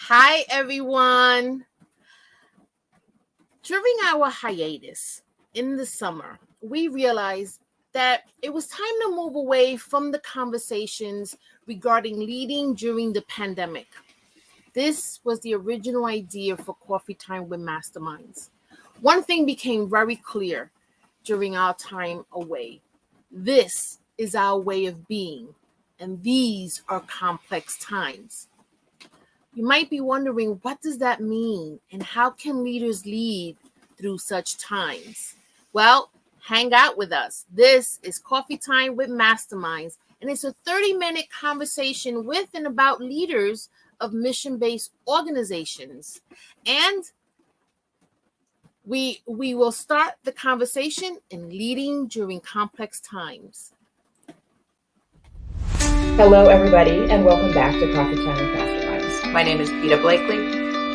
Hi, everyone. During our hiatus in the summer, we realized that it was time to move away from the conversations regarding leading during the pandemic. This was the original idea for Coffee Time with Masterminds. One thing became very clear during our time away. This is our way of being, and these are complex times. You might be wondering, what does that mean? And how can leaders lead through such times? Well, hang out with us. This is Coffee Time with Masterminds, and it's a 30-minute conversation with and about leaders of mission-based organizations. And we will start the conversation in leading during complex times. Hello, everybody, and welcome back to Coffee Time with Masterminds. My name is Peta Blakely,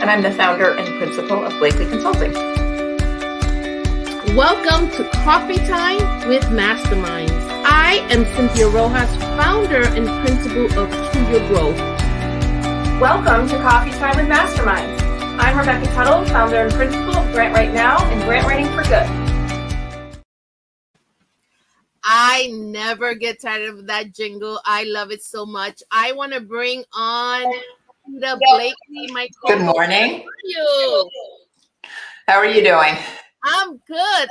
and I'm the founder and principal of Blakely Consulting. Welcome to Coffee Time with Masterminds. I am Cynthia Rojas, founder and principal of To Your Growth. Welcome to Coffee Time with Masterminds. I'm Rebecca Tuttle, founder and principal of Grant Right Now and Grant Writing for Good. I never get tired of that jingle. I love it so much. I want to bring on Peta Blakely, my co-host. Good morning. How are you? How are you doing? I'm good.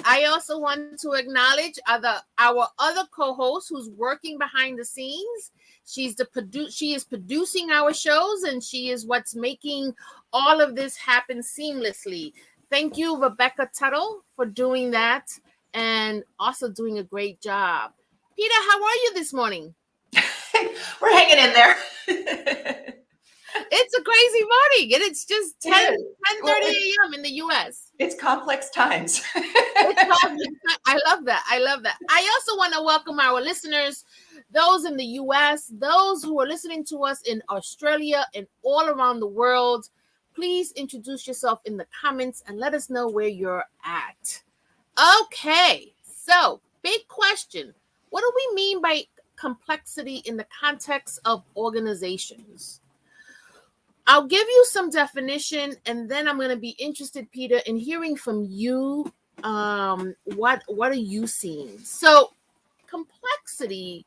I also want to acknowledge our other co-host who's working behind the scenes. She is producing our shows, and she is what's making all of this happen seamlessly. Thank you, Rebecca Tuttle, for doing that and also doing a great job. Peta, how are you this morning? We're hanging in there. It's a crazy morning, and it's just 10:30 a.m. in the U.S. It's complex times. I love that. I also want to welcome our listeners, those in the U.S., those who are listening to us in Australia and all around the world. Please introduce yourself in the comments and let us know where you're at. Okay, so big question. What do we mean by complexity in the context of organizations? I'll give you some definition, and then I'm going to be interested, Peta, in hearing from you. What are you seeing? So complexity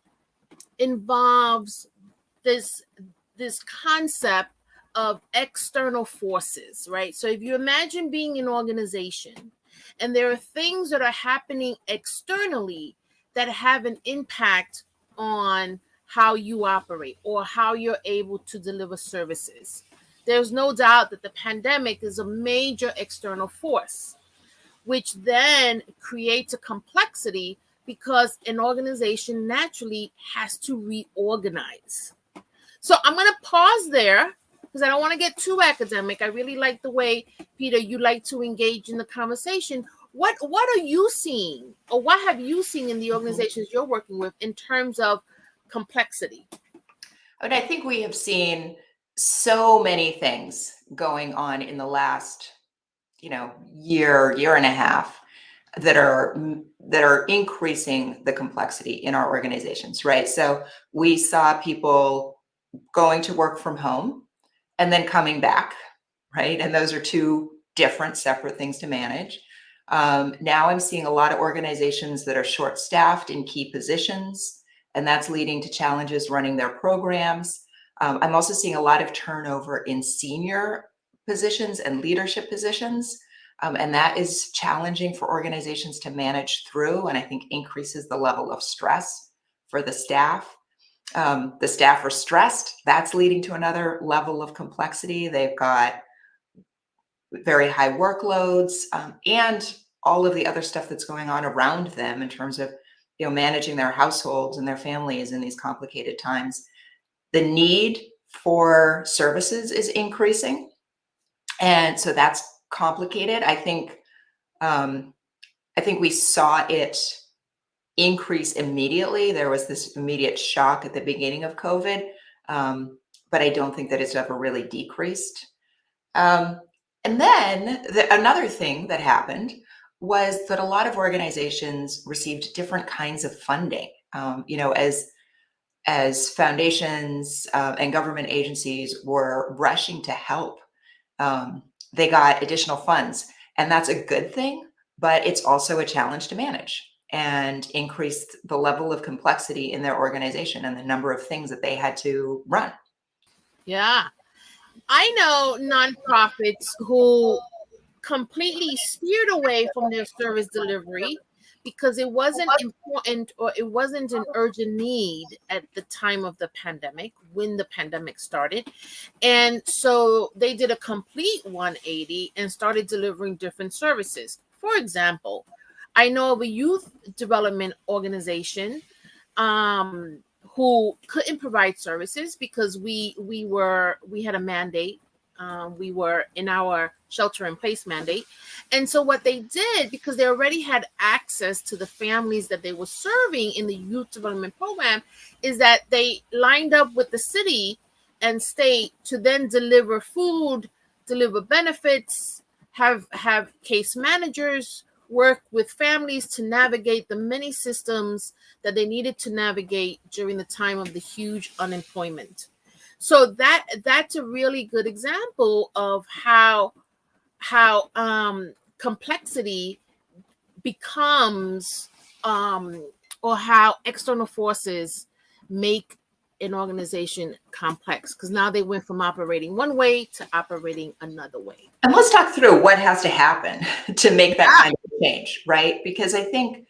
involves this concept of external forces, right? So if you imagine being an organization, and there are things that are happening externally that have an impact on how you operate or how you're able to deliver services. There's no doubt that the pandemic is a major external force, which then creates a complexity because an organization naturally has to reorganize. So I'm going to pause there because I don't want to get too academic. I really like the way, Peta, you like to engage in the conversation. What are you seeing, or what have you seen in the organizations you're working with in terms of complexity? I think we have seen so many things going on in the last, year and a half that are increasing the complexity in our organizations, right? So we saw people going to work from home and then coming back, right? And those are two different, separate things to manage. Now I'm seeing a lot of organizations that are short-staffed in key positions, and that's leading to challenges running their programs. I'm also seeing a lot of turnover in senior positions and leadership positions, and that is challenging for organizations to manage through, and I think increases the level of stress for the staff. The staff are stressed. That's leading to another level of complexity. They've got very high workloads, and all of the other stuff that's going on around them in terms of, managing their households and their families in these complicated times. The need for services is increasing, and so that's complicated. I think we saw it increase immediately. There was this immediate shock at the beginning of COVID, but I don't think that it's ever really decreased. And then another thing that happened was that a lot of organizations received different kinds of funding. As as foundations and government agencies were rushing to help, they got additional funds. And that's a good thing, but it's also a challenge to manage and increased the level of complexity in their organization and the number of things that they had to run. Yeah. I know nonprofits who completely steered away from their service delivery because it wasn't important or it wasn't an urgent need at the time of the pandemic, when the pandemic started. And so they did a complete 180 and started delivering different services. For example, I know of a youth development organization um, who couldn't provide services because we had a mandate. We were in our shelter in place mandate, and so what they did, because they already had access to the families that they were serving in the youth development program, is that they lined up with the city and state to then deliver food, deliver benefits, have case managers work with families to navigate the many systems that they needed to navigate during the time of the huge unemployment. So that's a really good example of how complexity becomes or how external forces make an organization complex, because now they went from operating one way to operating another way. And let's talk through what has to happen to make that kind of change, right? Because I think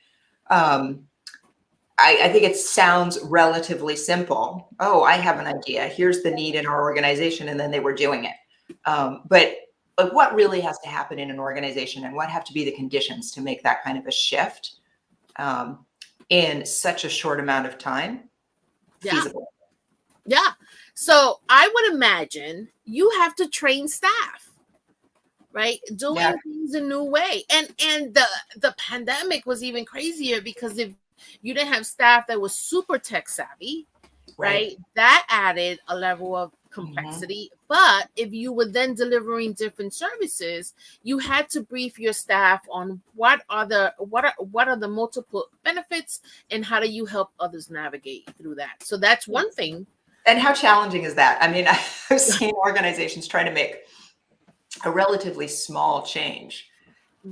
I think it sounds relatively simple. Oh, I have an idea. Here's the need in our organization, and then they were doing it. But what really has to happen in an organization, and what have to be the conditions to make that kind of a shift in such a short amount of time feasible? Yeah. So I would imagine you have to train staff, right? Doing things a new way. And the pandemic was even crazier, because if you didn't have staff that was super tech savvy, right? That added a level of complexity. But if you were then delivering different services, you had to brief your staff on what are the multiple benefits, and how do you help others navigate through that. So that's one thing. And how challenging is that? I mean, I've seen organizations try to make a relatively small change.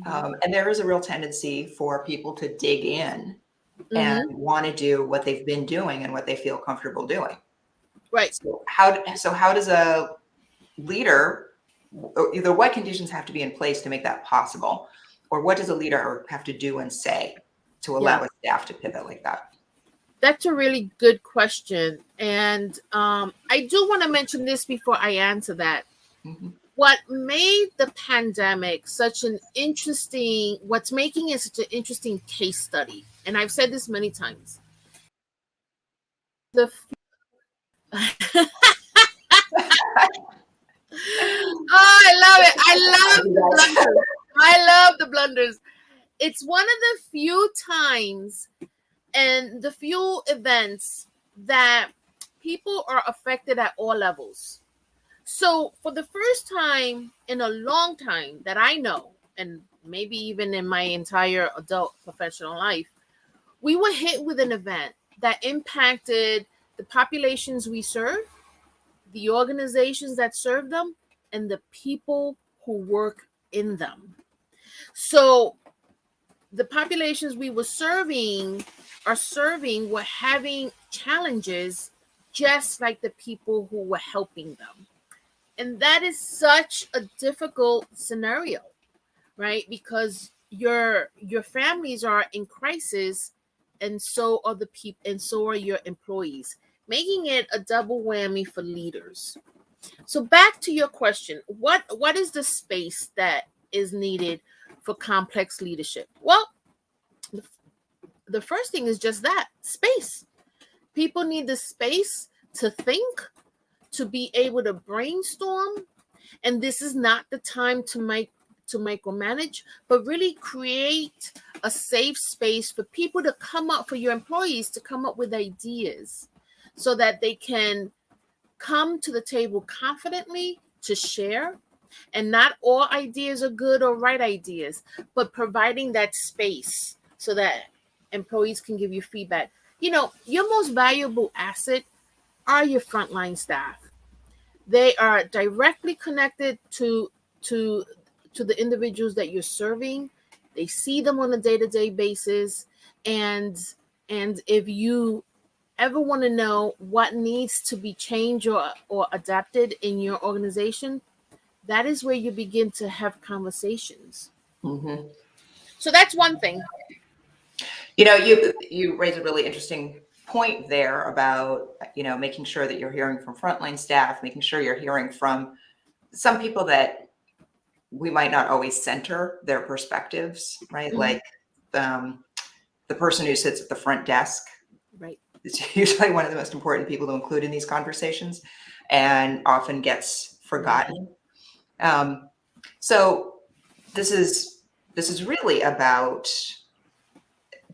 And there is a real tendency for people to dig in and want to do what they've been doing and what they feel comfortable doing. Right. So how does a leader, either what conditions have to be in place to make that possible, or what does a leader have to do and say to allow a staff to pivot like that? That's a really good question. And I do want to mention this before I answer that. What made the pandemic such an interesting, what's making it such an interesting case study, and I've said this many times, oh, I love it. I love the blunders. It's one of the few times and the few events that people are affected at all levels. So for the first time in a long time that I know, and maybe even in my entire adult professional life, we were hit with an event that impacted the populations we serve, the organizations that serve them, and the people who work in them. So the populations we were serving were having challenges just like the people who were helping them. And that is such a difficult scenario, right? Because your families are in crisis, and so are the people, and so are your employees, making it a double whammy for leaders. So back to your question, what is the space that is needed for complex leadership? Well, the first thing is just that, space. People need the space to think, to be able to brainstorm. And this is not the time to micromanage, but really create a safe space for people to come up, for your employees to come up with ideas, so that they can come to the table confidently to share. And not all ideas are good or right ideas, but providing that space so that employees can give you feedback. your most valuable asset are your frontline staff. They are directly connected to to the individuals that you're serving. They see them on a day-to-day basis, and if you ever want to know what needs to be changed or adapted in your organization, that is where you begin to have conversations. Mm-hmm. So that's one thing. You raise a really interesting point there about, making sure that you're hearing from frontline staff, making sure you're hearing from some people that we might not always center their perspectives, right? Mhm. Like the person who sits at the front desk Right. is usually one of the most important people to include in these conversations and often gets forgotten. So this is really about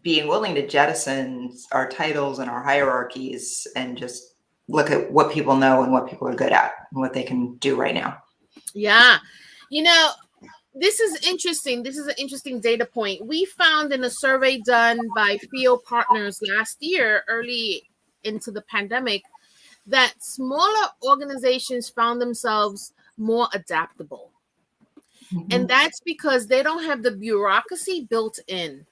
being willing to jettison our titles and our hierarchies and just look at what people know and what people are good at and what they can do right now. Yeah. This is interesting. This is an interesting data point. We found in a survey done by field partners last year, early into the pandemic, that smaller organizations found themselves more adaptable. And that's because they don't have the bureaucracy built in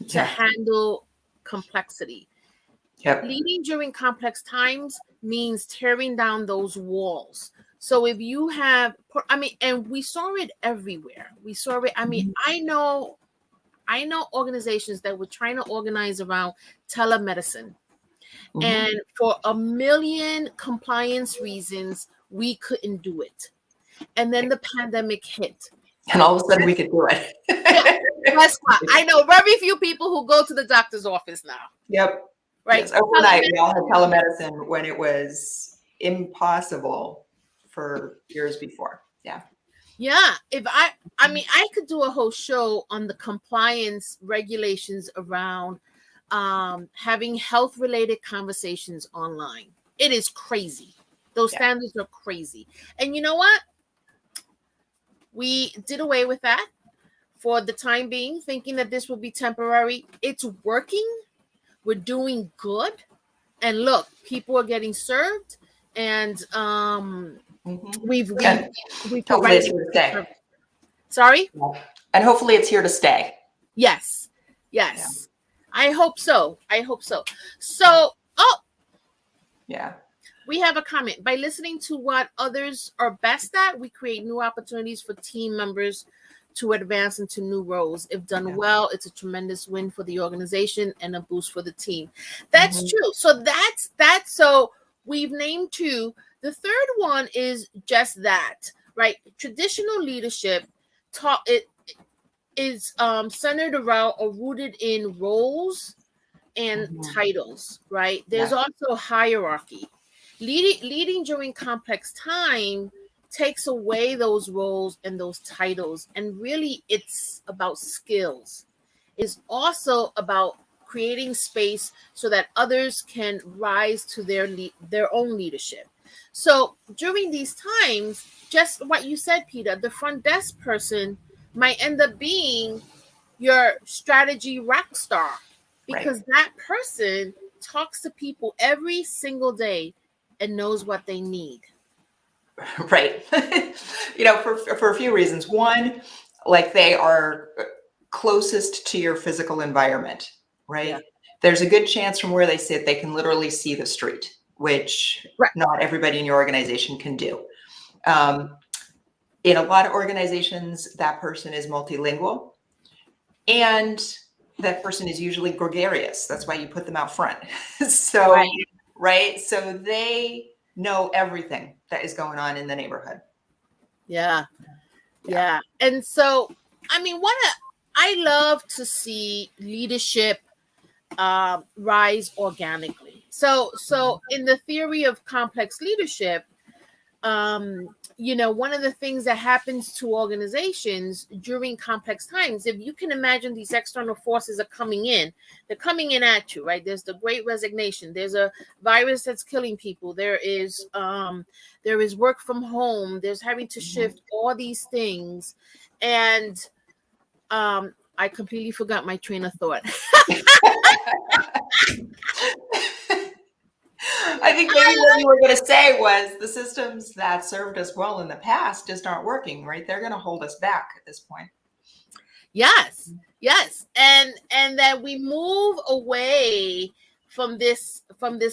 to handle complexity. Yep. Leading during complex times means tearing down those walls. So if you have, and we saw it everywhere. We saw it. I know organizations that were trying to organize around telemedicine. And for a million compliance reasons, we couldn't do it. And then the pandemic hit. And all of a sudden we could do it. Guess what? I know very few people who go to the doctor's office now. Yep. Right. Yes. Overnight, we all had telemedicine when it was impossible for years before. Yeah. Yeah. I could do a whole show on the compliance regulations around having health related conversations online. It is crazy. Those standards are crazy. And you know what? We did away with that for the time being, thinking that this will be temporary. It's working. We're doing good. And look, people are getting served. And we've hopefully it's here to stay. Sorry? And hopefully it's here to stay. Yes. Yeah. I hope so. So, yeah. We have a comment. By listening to what others are best at, we create new opportunities for team members to advance into new roles. If done well, it's a tremendous win for the organization and a boost for the team. That's true. So that's that. So we've named two. The third one is just that, right? Traditional leadership is centered around or rooted in roles and titles, right? There's also hierarchy. Leading during complex time takes away those roles and those titles, and really it's about skills. It's also about creating space so that others can rise to their own leadership. So during these times, just what you said, Peter, the front desk person might end up being your strategy rock star, because that person talks to people every single day and knows what they need. Right. For a few reasons. One, like they are closest to your physical environment, right? Yeah. There's a good chance from where they sit, they can literally see the street, which not everybody in your organization can do. In a lot of organizations, that person is multilingual, and that person is usually gregarious. That's why you put them out front. So, so they know everything that is going on in the neighborhood. Yeah. And so, I love to see leadership rise organically. So in the theory of complex leadership, one of the things that happens to organizations during complex times, if you can imagine these external forces are coming in, they're coming in at you, right? There's the Great Resignation. There's a virus that's killing people. There is work from home. There's having to shift all these things. And I completely forgot my train of thought. I think maybe what you were going to say was the systems that served us well in the past just aren't working, right? They're going to hold us back at this point. Yes, yes, and that we move away from this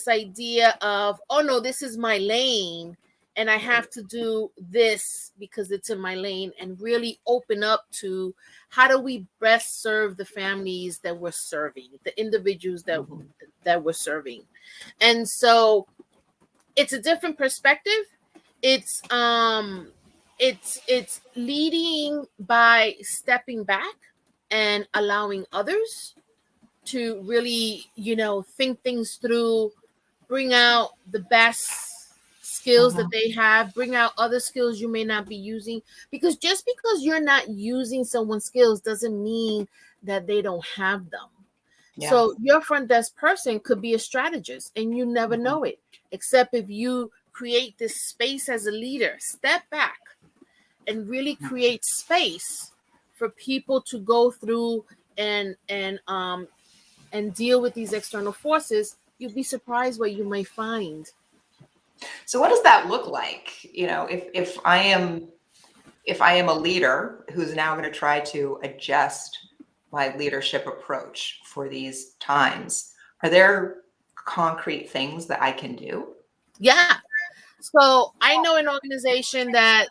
idea of, oh no, this is my lane and I have to do this because it's in my lane, and really open up to how do we best serve the families that we're serving, the individuals that we're serving. And so it's a different perspective. It's leading by stepping back and allowing others to really, think things through, bring out the best skills that they have, bring out other skills you may not be using. Because just because you're not using someone's skills doesn't mean that they don't have them. Yeah. So your front desk person could be a strategist and you never know it, except if you create this space as a leader, step back and really create space for people to go through and deal with these external forces. You'd be surprised what you might find. So what does that look like? If I am a leader who's now going to try to adjust my leadership approach for these times, are there concrete things that I can do? Yeah. So I know an organization that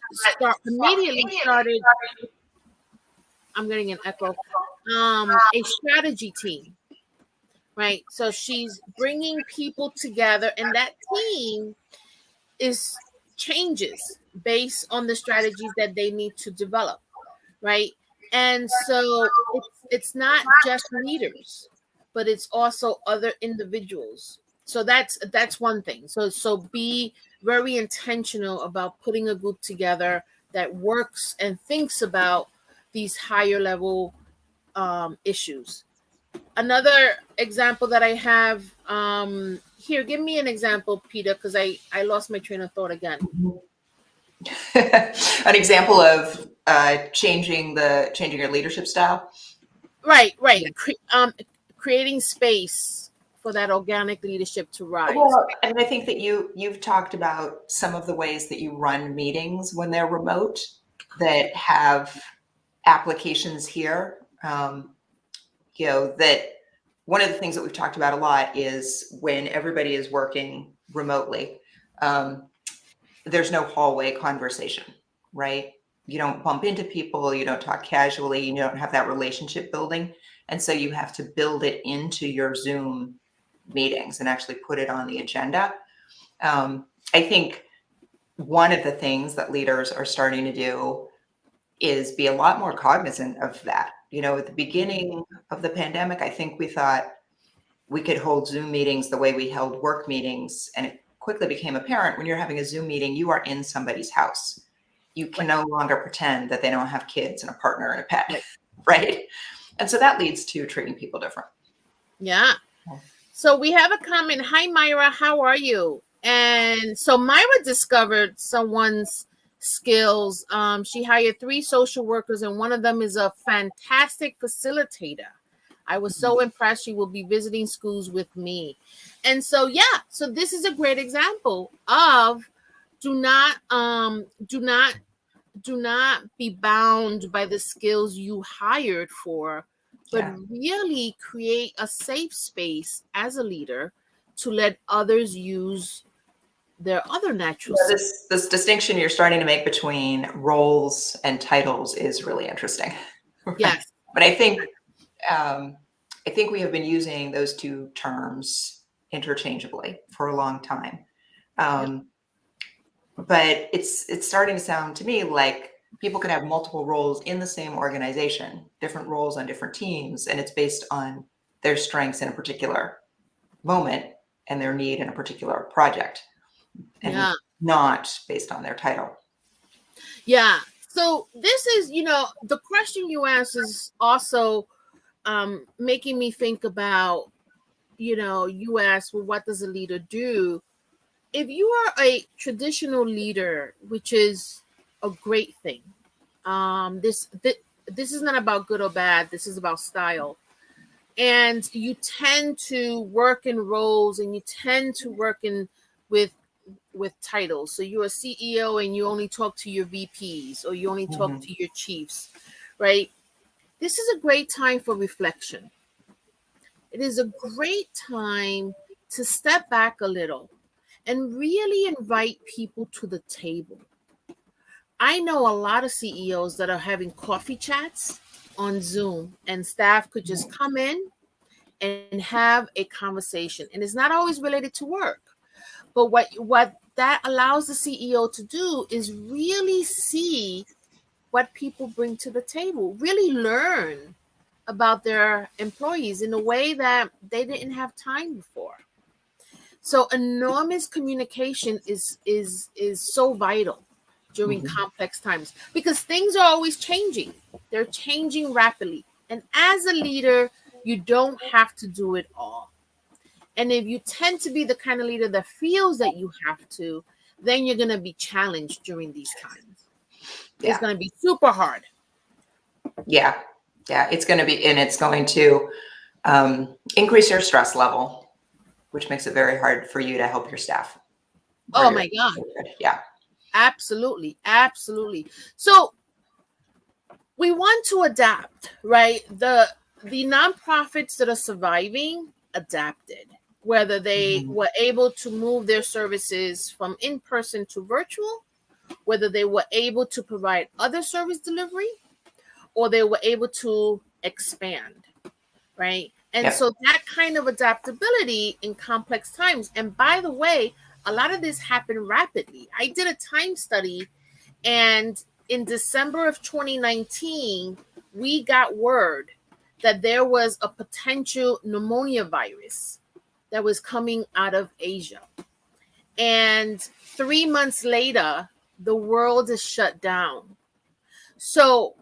immediately started, I'm getting an echo, a strategy team, right? So she's bringing people together, and that team is changes based on the strategies that they need to develop, right? And so it's not just leaders, but it's also other individuals. So that's one thing. So be very intentional about putting a group together that works and thinks about these higher level issues. Another example that I have here, give me an example, Peter, because I lost my train of thought again. An example of changing your leadership style. Right. Yeah. Creating space for that organic leadership to rise. Well, and I think that you've talked about some of the ways that you run meetings when they're remote that have applications here. That one of the things that we've talked about a lot is when everybody is working remotely, there's no hallway conversation, right? You don't bump into people, you don't talk casually, you don't have that relationship building. And so you have to build it into your Zoom meetings and actually put it on the agenda. I think one of the things that leaders are starting to do is be a lot more cognizant of that. At the beginning of the pandemic, I think we thought we could hold Zoom meetings the way we held work meetings. And it quickly became apparent when you're having a Zoom meeting, you are in somebody's house. You can no longer pretend that they don't have kids and a partner and a pet, right? And so that leads to treating people different. Yeah. So we have a comment. Hi, Myra. How are you? And so Myra discovered someone's skills. She hired 3 social workers, and one of them is a fantastic facilitator. I was so impressed. She will be visiting schools with me. And so, so this is a great example of do not be bound by the skills you hired for, but really create a safe space as a leader to let others use their other natural skills. This distinction you're starting to make between roles and titles is really interesting. Yes. But I think we have been using those 2 terms interchangeably for a long time. But it's starting to sound to me like people can have multiple roles in the same organization, different roles on different teams, and it's based on their strengths in a particular moment and their need in a particular project, and not based on their title. Yeah. So this is, the question you asked is also making me think about, you asked, well, what does a leader do? If you are a traditional leader, which is a great thing, this is not about good or bad. This is about style. and you tend to work in roles, and you tend to work in with titles. So you're a CEO and you only talk to your VPs, or you only talk to your chiefs, right? This is a great time for reflection. It is a great time to step back a little and really invite people to the table. I know a lot of CEOs that are having coffee chats on Zoom, and staff could just come in and have a conversation. And it's not always related to work. But what that allows the CEO to do is really see what people bring to the table, really learn about their employees in a way that they didn't have time before. So enormous communication is so vital during complex times, because things are always changing. They're changing rapidly. And as a leader, you don't have to do it all. And if you tend to be the kind of leader that feels that you have to, then you're going to be challenged during these times. Yeah. It's going to be super hard. Yeah. Yeah. It's going to be, and it's going to increase your stress level, which makes it very hard for you to help your staff. Oh my God. Yeah. Absolutely. Absolutely. So we want to adapt, right? The nonprofits that are surviving adapted, whether they were able to move their services from in-person to virtual, whether they were able to provide other service delivery, or they were able to expand, right? And so that kind of adaptability in complex times. And by the way, a lot of this happened rapidly. I did a time study, and in December of 2019, we got word that there was a potential pneumonia virus that was coming out of Asia. And 3 months later, the world is shut down. So,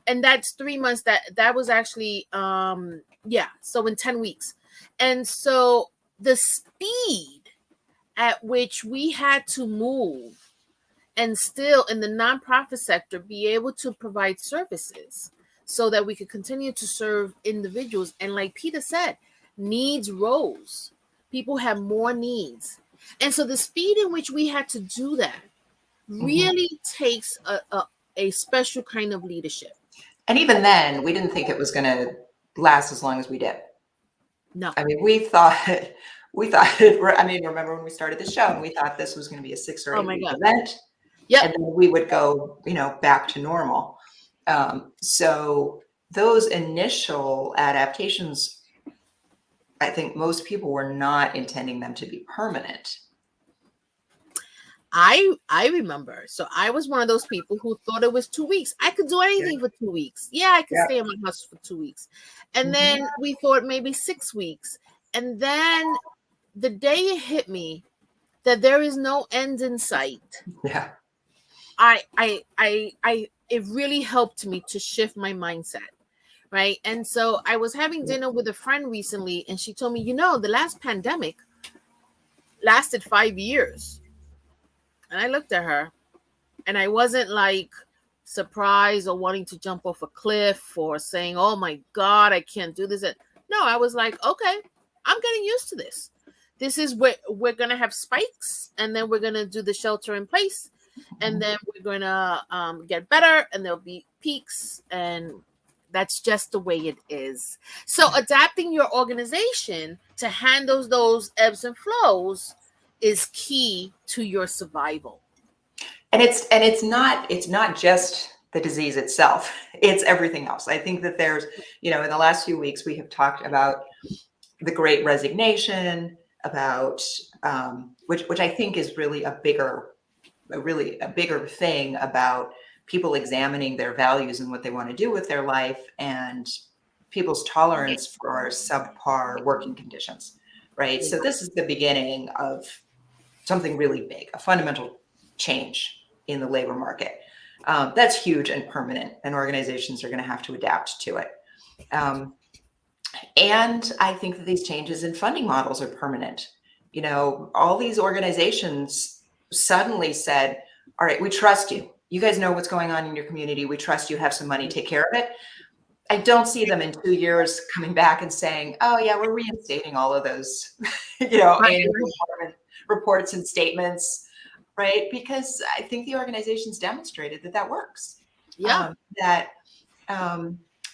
and that's 3 months, that was actually, so in 10 weeks. And so the speed at which we had to move and still in the nonprofit sector be able to provide services so that we could continue to serve individuals. And like Peter said, needs rose. People have more needs. And so the speed in which we had to do that really takes a special kind of leadership. And even then, we didn't think it was going to last as long as we did. No. I mean, we thought, I mean, remember when we started the show and we thought this was going to be a 6 or 8 week event? Yep. And then we would go, back to normal. So those initial adaptations, I think most people were not intending them to be permanent. I remember. So I was one of those people who thought it was 2 weeks. I could do anything for 2 weeks. Yeah, I could stay in my house for 2 weeks. And then we thought maybe 6 weeks. And then the day it hit me that there is no end in sight. Yeah. It really helped me to shift my mindset. Right. And so I was having dinner with a friend recently, and she told me, the last pandemic lasted 5 years. And I looked at her, and I wasn't like surprised or wanting to jump off a cliff or saying, oh my God, I can't do this. No, I was like, okay, I'm getting used to this. This is where we're going to have spikes, and then we're going to do the shelter in place, and then we're going to get better, and there'll be peaks, and that's just the way it is. So adapting your organization to handle those ebbs and flows is key to your survival. And it's not just the disease itself, it's everything else. I think that there's, in the last few weeks, we have talked about the Great Resignation, about which I think is really a bigger thing about people examining their values and what they want to do with their life, and people's tolerance for subpar working conditions, right? So this is the beginning of something really big, a fundamental change in the labor market. That's huge and permanent, and organizations are going to have to adapt to it. And I think that these changes in funding models are permanent. All these organizations suddenly said, all right, we trust you. You guys know what's going on in your community. We trust you have some money, take care of it. I don't see them in 2 years coming back and saying, "Oh yeah, we're reinstating all of those, annual reports and statements," right? Because I think the organization's demonstrated that works. Yeah. That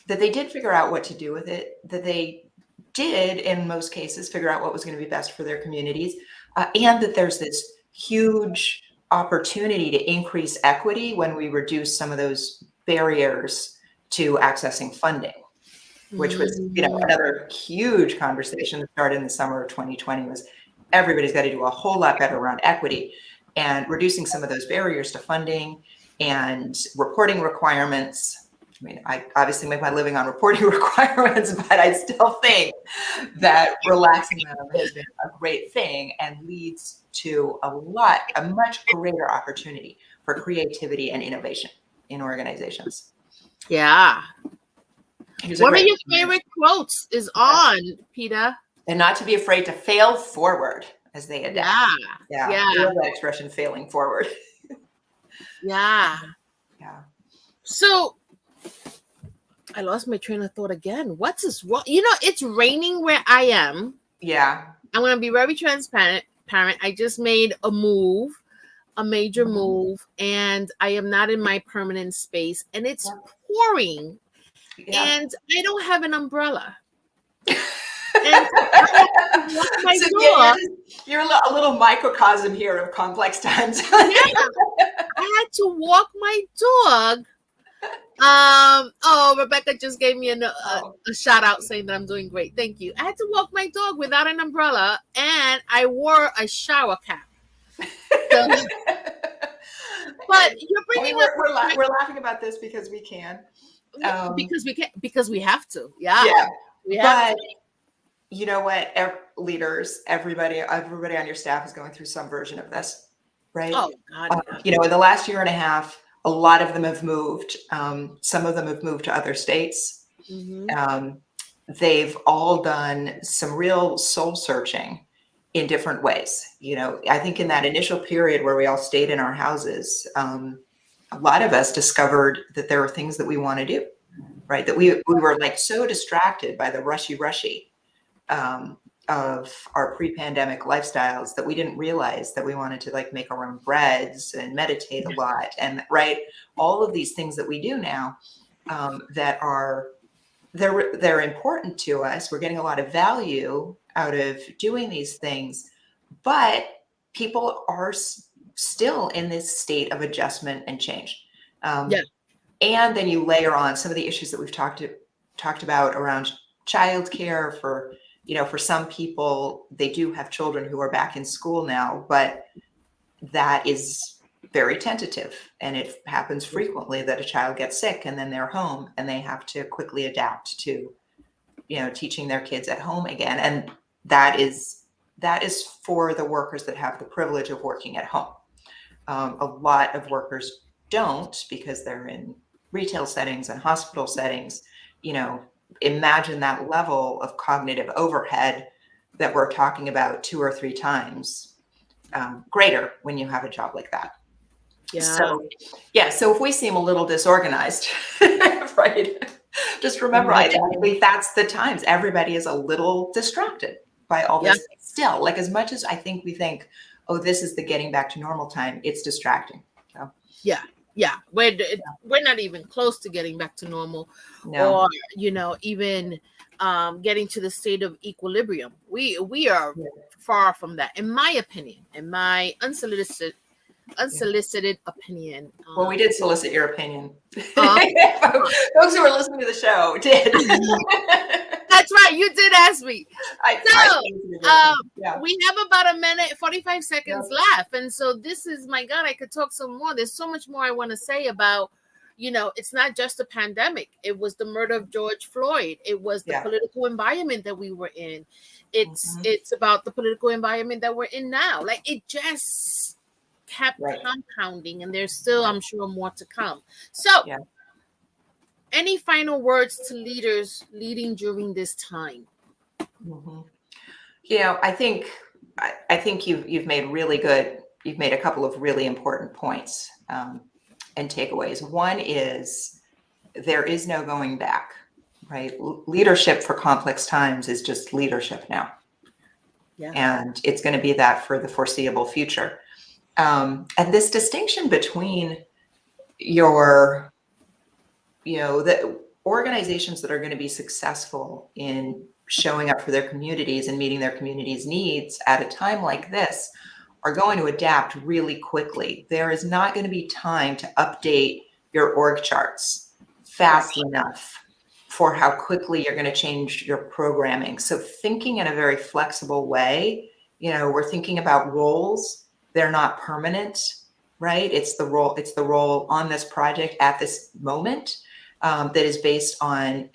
they did figure out what to do with it, that they did, in most cases, figure out what was going to be best for their communities, and that there's this huge opportunity to increase equity when we reduce some of those barriers to accessing funding, which was, another huge conversation that started in the summer of 2020 was everybody's got to do a whole lot better around equity and reducing some of those barriers to funding and reporting requirements. I mean, I obviously make my living on reporting requirements, but I still think that relaxing them has been a great thing and leads to a much greater opportunity for creativity and innovation in organizations. Yeah. One of your favorite quotes is on, Peter. And not to be afraid to fail forward as they adapt. Yeah. I love that expression, failing forward. Yeah. So I lost my train of thought again. What's this wrong? It's raining where I am. Yeah. I'm going to be very transparent. I just made a major move, and I am not in my permanent space, and it's pouring, and I don't have an umbrella. And you're a little microcosm here of complex times. I had to walk my dog. Rebecca just gave me a shout out saying that I'm doing great. Thank you. I had to walk my dog without an umbrella, and I wore a shower cap. So, but you're bringing up. We're laughing about this because we can. Because we have to. Yeah. But you know what? Leaders, everybody on your staff is going through some version of this, right? Oh God. In the last year and a half, a lot of them have moved. Some of them have moved to other states. Mm-hmm. They've all done some real soul searching in different ways. I think in that initial period where we all stayed in our houses, a lot of us discovered that there were things that we want to do, right? That we were like so distracted by the rushy of our pre-pandemic lifestyles that we didn't realize that we wanted to like make our own breads and meditate a lot, and all of these things that we do now that are they're important to us. We're getting a lot of value out of doing these things, but people are still in this state of adjustment and change. And then you layer on some of the issues that we've talked about around childcare. For some people, they do have children who are back in school now, but that is very tentative, and it happens frequently that a child gets sick and then they're home and they have to quickly adapt to teaching their kids at home again. And that is for the workers that have the privilege of working at home. A lot of workers don't, because they're in retail settings and hospital settings. Imagine that level of cognitive overhead that we're talking about 2 or 3 times greater when you have a job like that. So if we seem a little disorganized, right? Just remember, that's the times everybody is a little distracted by all this. Still, like, as much as I think we think, oh, this is the getting back to normal time, it's distracting. So. We're not even close to getting back to normal, or even getting to the state of equilibrium. We are far from that, in my opinion, in my unsolicited opinion. Well, we did solicit your opinion. Folks who were listening to the show did. That's right. You did ask me. We have about 45 seconds left. And so this is, my God, I could talk some more. There's so much more I want to say about, it's not just a pandemic. It was the murder of George Floyd. It was the political environment that we were in. It's about the political environment that we're in now. Like, it just kept compounding, and there's still, I'm sure, more to come. So any final words to leaders leading during this time? I think you've made a couple of really important points and takeaways. One is there is no going back. right? Leadership for complex times is just leadership now. Yeah. And it's going to be that for the foreseeable future. And this distinction between the organizations that are going to be successful in showing up for their communities and meeting their communities' needs at a time like this are going to adapt really quickly. There is not going to be time to update your org charts fast enough for how quickly you're going to change your programming. So thinking in a very flexible way, we're thinking about roles. They're not permanent, right? It's the role on this project at this moment that is based on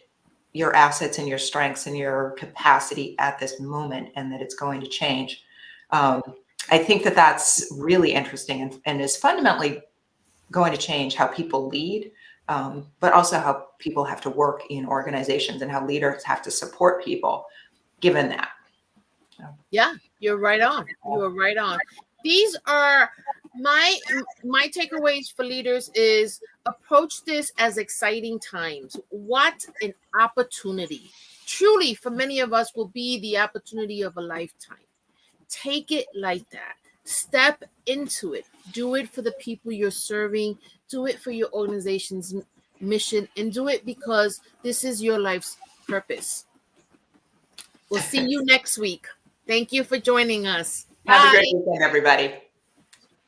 your assets and your strengths and your capacity at this moment, and that it's going to change. I think that that's really interesting and is fundamentally going to change how people lead, but also how people have to work in organizations and how leaders have to support people given that. Yeah, you're right on. You are right on. These are my takeaways for leaders is approach this as exciting times. What an opportunity. Truly, for many of us, will be the opportunity of a lifetime. Take it like that. Step into it. Do it for the people you're serving. Do it for your organization's mission, and do it because this is your life's purpose. We'll see you next week. Thank you for joining us. Have Bye. a great weekend, everybody.